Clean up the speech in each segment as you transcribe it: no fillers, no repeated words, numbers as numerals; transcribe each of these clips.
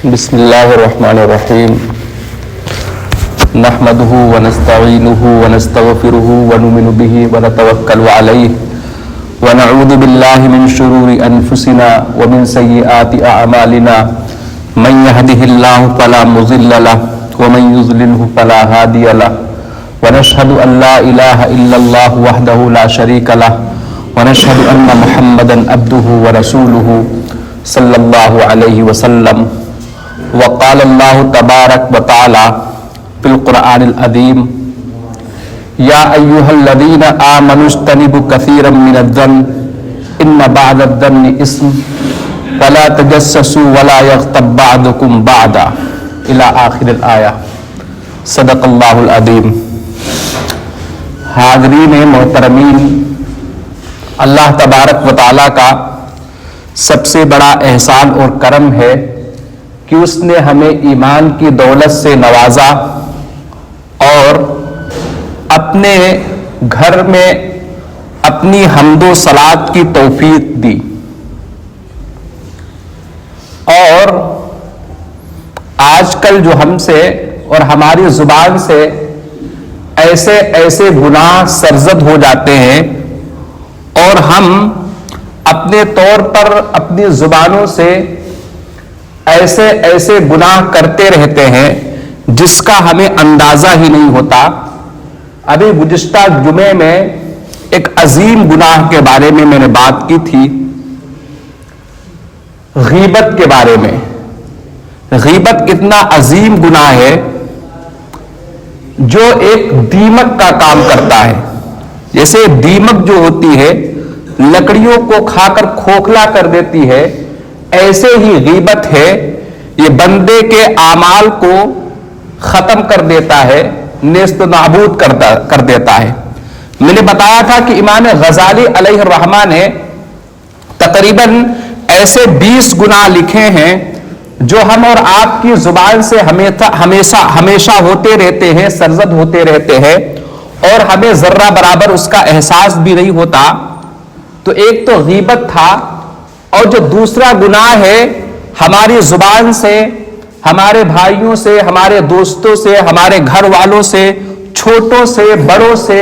بسم اللہ الرحمن الرحیم نحمده ونستعینه ونستغفره ونؤمن به ونتوکل علیہ ونعوذ باللہ من شرور انفسنا ومن سیئات اعمالنا من يهده اللہ فلا مضل له ومن يضلله فلا هادی له ونشهد ان لا الہ الا اللہ وحدہ لا شریک له ونشهد ان محمدا عبدہ ورسولہ صلی اللہ علیہ وسلم وقال اللہ تبارک وتعالی فی القرآن العظیم یا ایھا الذین آمنوا اجتنبوا کثیرا من الظن ان بعض الظن اثم ولا تجسسوا ولا یغتب بعضکم بعضا الی آخر الآیہ صدق اللہ العظیم۔ حاضرین محترمین، اللہ تبارک و تعالی کا سب سے بڑا احسان اور کرم ہے کہ اس نے ہمیں ایمان کی دولت سے نوازا اور اپنے گھر میں اپنی حمد و صلات کی توفیق دی، اور آج کل جو ہم سے اور ہماری زبان سے ایسے گناہ سرزد ہو جاتے ہیں اور ہم اپنے طور پر اپنی زبانوں سے ایسے گناہ کرتے رہتے ہیں جس کا ہمیں اندازہ ہی نہیں ہوتا۔ ابھی گزشتہ جمعے میں ایک عظیم گناہ کے بارے میں نے بات کی تھی، غیبت کے بارے میں۔ غیبت اتنا عظیم گناہ ہے جو ایک دیمک کا کام کرتا ہے۔ جیسے دیمک جو ہوتی ہے لکڑیوں کو کھا کر کھوکھلا کر دیتی ہے، ایسے ہی غیبت ہے، یہ بندے کے اعمال کو ختم کر دیتا ہے، نیست و نابود کر دیتا ہے۔ میں نے بتایا تھا کہ امام غزالی علیہ الرحمہ نے تقریباً ایسے 20 گناہ لکھے ہیں جو ہم اور آپ کی زبان سے ہمیشہ ہوتے رہتے ہیں، سرزد ہوتے رہتے ہیں، اور ہمیں ذرہ برابر اس کا احساس بھی نہیں ہوتا۔ تو ایک تو غیبت تھا، اور جو دوسرا گناہ ہے ہماری زبان سے، ہمارے بھائیوں سے، ہمارے دوستوں سے، ہمارے گھر والوں سے، چھوٹوں سے بڑوں سے،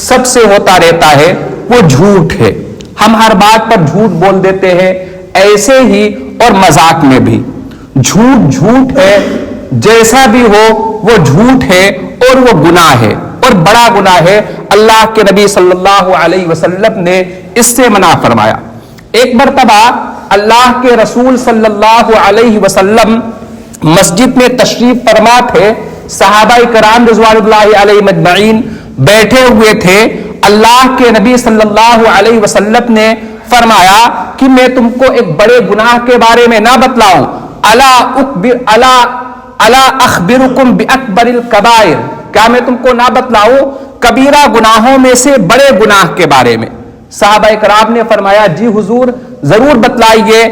سب سے ہوتا رہتا ہے، وہ جھوٹ ہے۔ ہم ہر بات پر جھوٹ بول دیتے ہیں، ایسے ہی اور مذاق میں بھی۔ جھوٹ ہے، جیسا بھی ہو وہ جھوٹ ہے اور وہ گناہ ہے، اور بڑا گناہ ہے۔ اللہ کے نبی صلی اللہ علیہ وسلم نے اس سے منع فرمایا۔ ایک مرتبہ اللہ کے رسول صلی اللہ علیہ وسلم مسجد میں تشریف فرما تھے، صحابہ کرام رضوان اللہ علیہ مجمعین بیٹھے ہوئے تھے۔ اللہ کے نبی صلی اللہ علیہ وسلم نے فرمایا کہ میں تم کو ایک بڑے گناہ کے بارے میں نہ بتلاؤں؟ الا اخبرکم باکبر الکبائر، کیا میں تم کو نہ بتلاؤں کبیرہ گناہوں میں سے بڑے گناہ کے بارے میں؟ صحابہ کرام نے فرمایا جی حضور ضرور بتلائیے۔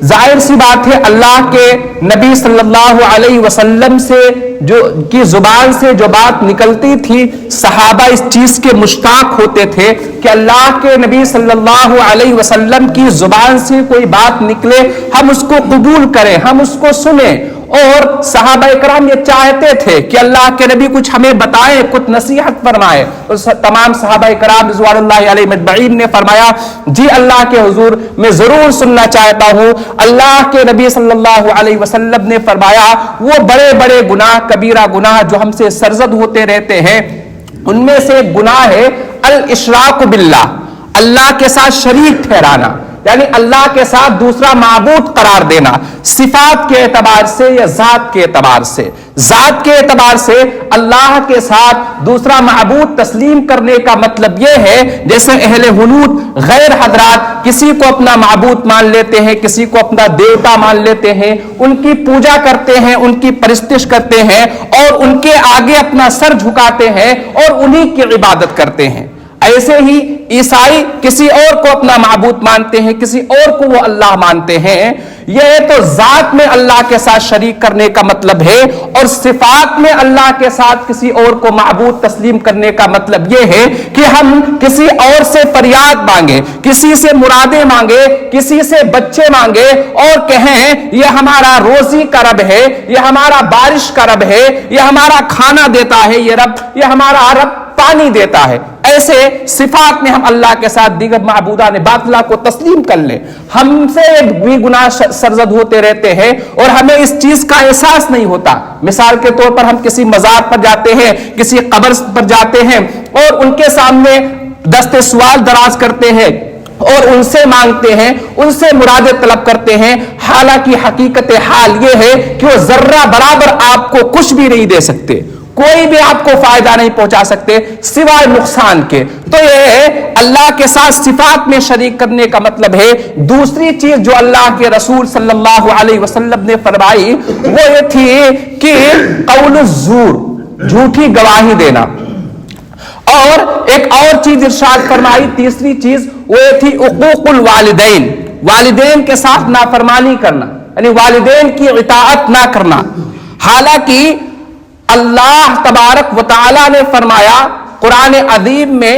ظاہر سی بات ہے اللہ کے نبی صلی اللہ علیہ وسلم سے کی زبان سے جو بات نکلتی تھی، صحابہ اس چیز کے مشتاق ہوتے تھے کہ اللہ کے نبی صلی اللہ علیہ وسلم کی زبان سے کوئی بات نکلے، ہم اس کو قبول کریں، ہم اس کو سنیں۔ اور صحابہ کرام یہ چاہتے تھے کہ اللہ کے نبی کچھ ہمیں بتائیں، کچھ نصیحت فرمائے۔ تمام صحابہ کرام رضوان اللہ علیہ مجمعین نے فرمایا جی اللہ کے حضور میں ضرور سننا چاہتا ہوں۔ اللہ کے نبی صلی اللہ علیہ وسلم نے فرمایا وہ بڑے بڑے گناہ، کبیرہ گناہ جو ہم سے سرزد ہوتے رہتے ہیں، ان میں سے ایک گناہ ہے الاشراک باللہ، اللہ کے ساتھ شریک ٹھہرانا، یعنی اللہ کے ساتھ دوسرا معبود قرار دینا، صفات کے اعتبار سے یا ذات کے اعتبار سے۔ ذات کے اعتبار سے اللہ کے ساتھ دوسرا معبود تسلیم کرنے کا مطلب یہ ہے جیسے اہل حنوت غیر حضرات کسی کو اپنا معبود مان لیتے ہیں، کسی کو اپنا دیوتا مان لیتے ہیں، ان کی پوجا کرتے ہیں، ان کی پرستش کرتے ہیں، اور ان کے آگے اپنا سر جھکاتے ہیں اور انہی کی عبادت کرتے ہیں۔ ایسے ہی عیسائی کسی اور کو اپنا معبود مانتے ہیں, کسی اور کو وہ اللہ مانتے ہیں. یہ تو ذات میں اللہ کے ساتھ شریک کرنے کا مطلب ہے, اور صفات میں اللہ کے ساتھ کسی اور کو معبود تسلیم کرنے کا مطلب یہ ہے کہ ہم کسی اور سے فریاد مانگے, کسی سے مرادیں مانگے, کسی سے بچے مانگے اور کہیں یہ ہمارا روزی کا رب ہے, یہ ہمارا بارش کا رب ہے, یہ ہمارا کھانا دیتا ہے یہ رب, یہ ہمارا رب پانی دیتا ہے. ایسے صفات میں ہم اللہ کے ساتھ دیگر معبودان باطلہ کو تسلیم کر لیں. ہم سے بھی گناہ سرزد ہوتے رہتے ہیں اور ہمیں اس چیز کا احساس نہیں ہوتا. مثال کے طور پر ہم کسی مزار پر جاتے ہیں, کسی قبر پر جاتے ہیں اور ان کے سامنے دست سوال دراز کرتے ہیں اور ان سے مانگتے ہیں, ان سے مرادیں طلب کرتے ہیں, حالانکہ حقیقت حال یہ ہے کہ وہ ذرہ برابر آپ کو کچھ بھی نہیں دے سکتے, کوئی بھی آپ کو فائدہ نہیں پہنچا سکتے سوائے نقصان کے. تو یہ اللہ کے ساتھ صفات میں شریک کرنے کا مطلب ہے. دوسری چیز جو اللہ کے رسول صلی اللہ علیہ وسلم نے فرمائی وہ یہ تھی کہ قول الزور, جھوٹی گواہی دینا. اور ایک اور چیز ارشاد فرمائی, تیسری چیز وہ یہ تھی عقوق الوالدین, والدین کے ساتھ نافرمانی کرنا, یعنی والدین کی اطاعت نہ کرنا. حالانکہ اللہ تبارک و تعالی نے فرمایا قرآن عظیم میں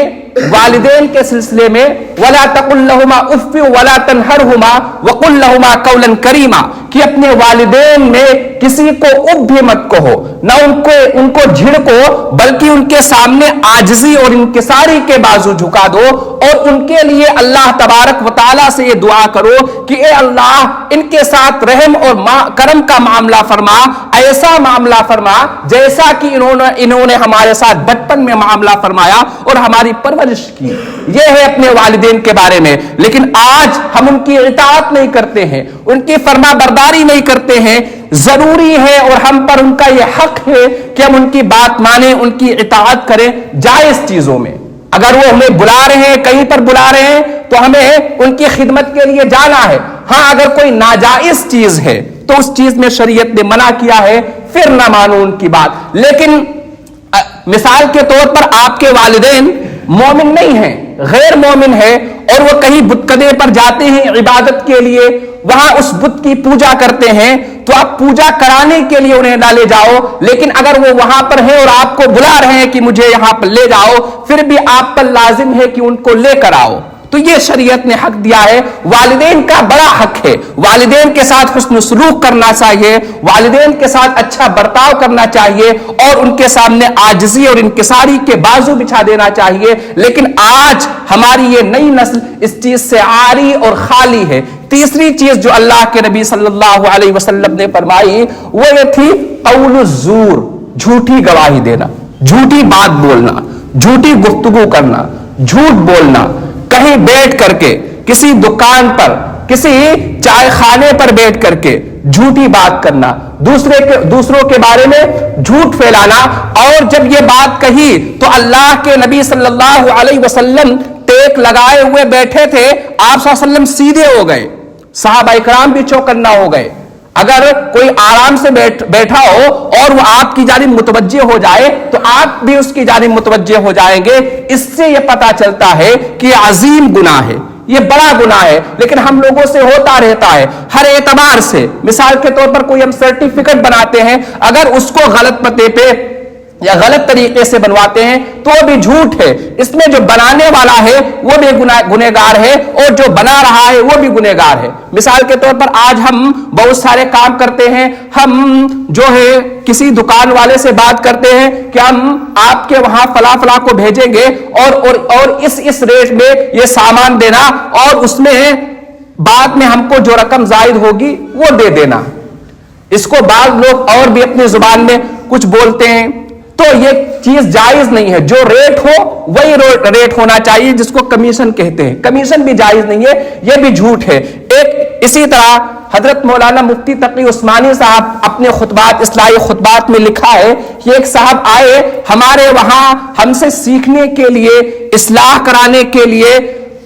والدین کے سلسلے میں, وَلَا تَقُلْ لَهُمَا اُفٍّ وَلَا تَنْهَرْهُمَا وَقُلْ لَهُمَا قَوْلًا كَرِيمًا, کہ اپنے والدین میں کسی کو اف بھی مت کہو, نہ ان کو جھڑکو, بلکہ ان کے سامنے عاجزی اور انکساری کے بازو جھکا دو, اور ان کے لیے اللہ تبارک و تعالیٰ سے یہ دعا کرو کہ اے اللہ ان کے ساتھ رحم اور کرم کا معاملہ فرما, ایسا معاملہ فرما جیسا کہ انہوں نے ہمارے ساتھ بچپن میں معاملہ فرمایا اور ہماری پرورش کی. یہ ہے اپنے والدین کے بارے میں. لیکن آج ہم ان کی اطاعت نہیں کرتے ہیں, ان کی فرما برداری نہیں کرتے ہیں. ضروری ہے اور ہم پر ان کا یہ حق ہے کہ ہم ان کی بات مانیں, ان کی اطاعت کریں جائز چیزوں میں. اگر وہ ہمیں بلا رہے ہیں, کہیں پر بلا رہے ہیں, تو ہمیں ان کی خدمت کے لیے جانا ہے. ہاں اگر کوئی ناجائز چیز ہے تو اس چیز میں شریعت نے منع کیا ہے, پھر نہ مانو ان کی بات. لیکن مثال کے طور پر آپ کے والدین مومن نہیں ہیں, غیر مومن ہے, اور وہ کہیں بتکدے پر جاتے ہیں عبادت کے لیے, وہاں اس بت کی پوجا کرتے ہیں, تو آپ پوجا کرانے کے لیے انہیں نہ لے جاؤ. لیکن اگر وہ وہاں پر ہیں اور آپ کو بلا رہے ہیں کہ مجھے یہاں پر لے جاؤ, پھر بھی آپ پر لازم ہے کہ ان کو لے کر آؤ. تو یہ شریعت نے حق دیا ہے. والدین کا بڑا حق ہے, والدین کے ساتھ حسن سلوک کرنا چاہیے, والدین کے ساتھ اچھا برتاؤ کرنا چاہیے, اور ان کے سامنے عاجزی اور انکساری کے بازو بچھا دینا چاہیے. لیکن آج ہماری یہ نئی نسل اس چیز سے عاری اور خالی ہے. تیسری چیز جو اللہ کے نبی صلی اللہ علیہ وسلم نے فرمائی وہ یہ تھی قول الزور, جھوٹی گواہی دینا, جھوٹی بات بولنا, جھوٹی گفتگو کرنا, جھوٹ بولنا. کہیں بیٹھ کر کے, کسی دکان پر, کسی چائے خانے پر بیٹھ کر کے جھوٹی بات کرنا, دوسروں کے بارے میں جھوٹ پھیلانا. اور جب یہ بات کہی تو اللہ کے نبی صلی اللہ علیہ وسلم ٹیک لگائے ہوئے بیٹھے تھے, آپ صلی اللہ علیہ وسلم سیدھے ہو گئے, صحابہ اکرام بھی چوکنا ہو گئے. اگر کوئی آرام سے بیٹھا ہو اور وہ آپ کی جانب متوجہ ہو جائے تو آپ بھی اس کی جانب متوجہ ہو جائیں گے. اس سے یہ پتا چلتا ہے کہ یہ عظیم گناہ ہے, یہ بڑا گناہ ہے. لیکن ہم لوگوں سے ہوتا رہتا ہے ہر اعتبار سے. مثال کے طور پر کوئی ہم سرٹیفکیٹ بناتے ہیں, اگر اس کو غلط پتے پہ یا غلط طریقے سے بنواتے ہیں تو وہ بھی جھوٹ ہے. اس میں جو بنانے والا ہے وہ بھی گنہگار ہے, اور جو بنا رہا ہے وہ بھی گنہگار ہے. مثال کے طور پر آج ہم بہت سارے کام کرتے ہیں, ہم جو ہے کسی دکان والے سے بات کرتے ہیں کہ ہم آپ کے وہاں فلاں فلاں کو بھیجیں گے اور اس ریٹ میں یہ سامان دینا, اور اس میں بعد میں ہم کو جو رقم زائد ہوگی وہ دے دینا. اس کو بعض لوگ اور بھی اپنی زبان میں کچھ بولتے ہیں. تو یہ چیز جائز نہیں ہے. جو ریٹ ہو وہی ریٹ ہونا چاہیے, جس کو کمیشن کہتے ہیں. کمیشن بھی جائز نہیں ہے, یہ بھی جھوٹ ہے. اسی طرح حضرت مولانا مفتی تقی عثمانی صاحب اپنے خطبات, اصلاحی خطبات میں لکھا ہے کہ ایک صاحب آئے ہمارے وہاں ہم سے سیکھنے کے لیے, اصلاح کرانے کے لیے.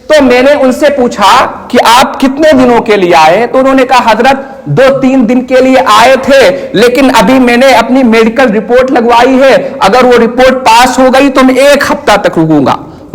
تو میں نے ان سے پوچھا کہ آپ کتنے دنوں کے لیے آئے؟ تو انہوں نے کہا حضرت 2-3 دن کے لیے آئے تھے, لیکن ابھی میں نے اپنی میڈیکل رپورٹ لگوائی ہے, اگر وہ رپورٹ پاس ہو گئی تو میں 1 ہفتہ تک رکوں گا.